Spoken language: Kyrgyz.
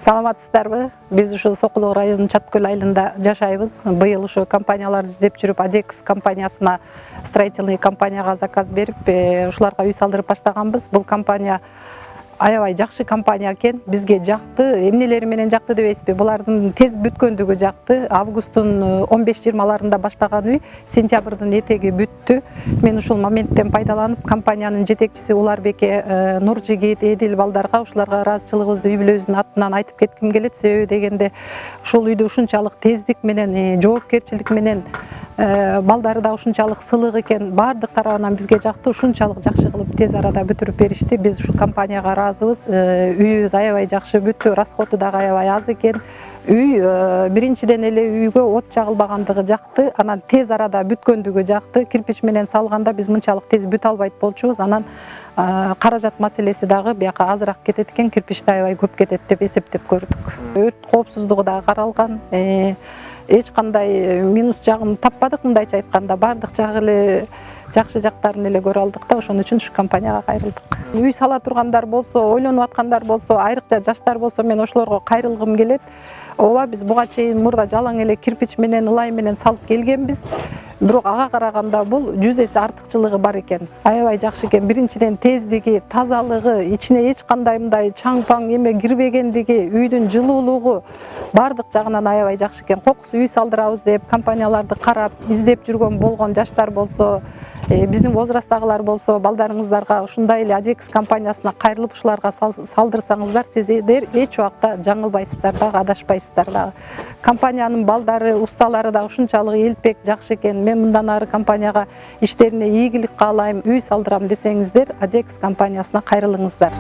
Саламатсыздарбы? Биз ушул Сокулук районунун Чаткөл айылында жашайбыз. Быйыл ошо компанияларды издеп жүрүп, Адекс компаниясына, строительный компанияга заказ берип, ушуларга үй салдырып баштаганбыз. Бул компания аябай жакшы компания экен. Бизге жакты, эмнелери менен жакты дебейсизби? Булардын тез бүткөндүгү жакты. Августтун 15-20-ларында баштаган үй сентябрдын этеги бүттү. Мен ушул моменттен пайдаланып, компаниянын жетекчиси Уларбеке Нуржигит, Эдил балдарга ушуларга ыраазычылыгыбызды үй бүлөбүздүн атынан айтып кетким келет. Себеби дегенде ушул үйдү ушунчалык тездик менен, жоопкерчилик менен балдары да ушунчалык сылык экен, баардык тарабынан бизге жакты, ушунчалык жакшы кылып тез арада бүтүрүп беришти. Биз ушул компанияга ыраазыбыз. Үйүбүз аябай жакшы бүттү, расходу дагы аябай аз экен. Үй биринчиден эле үйгө от жагылбагандыгы жакты, анан тез арада бүткөндүгү жакты. Кирпич менен салганда биз мынчалык тез бүтө албайт болчубуз. Анан каражат маселеси дагы бияка азыраак кетет экен, кирпичте аябай көп кетет деп эсептеп көрдүк. Өрт коопсуздугу дагы каралган. Эч кандай минус жагын таппадык, мындайча айтканда. Баардык жагы эле жакшы жактарын эле көрө алдык да, ошон үчүн ушу компанияга кайрылдык. Үй сала тургандар болсо, ойлонуп аткандар болсо, айрыкча жаштар болсо, мен ошолорго кайрылгым келет. Ооба, биз буга чейин мурда жалаң эле кирпич менен, ылай менен салып келгенбиз. Бирок ага караганда бул 100 эсе артыкчылыгы бар экен. Аябай жакшы экен. Биринчиден тездиги, тазалыгы, ичине эч кандай мындай чаң-паң эме кирбегендиги, үйдүн жылуулугу баардык жагынан аябай жакшы экен. Кокус үй салдырабыз деп компанияларды карап, издеп жүргөн болгон жаштар болсо, биздин возрасттагылар болсо, балдарыңыздарга ушундай эле Адекс компаниясына кайрылып ушуларга салдырсаңыздар, сиздер эч убакта жаңылбайсыздар дагы, адашпайсыздар дагы. Компаниянын балдары, усталары да ушунчалык элпек, жакшы экен. Мен мындан ары компанияга иштерине ийгилик каалайм, үй салдырам десеңиздер, Адекс компаниясына кайрылыңыздар.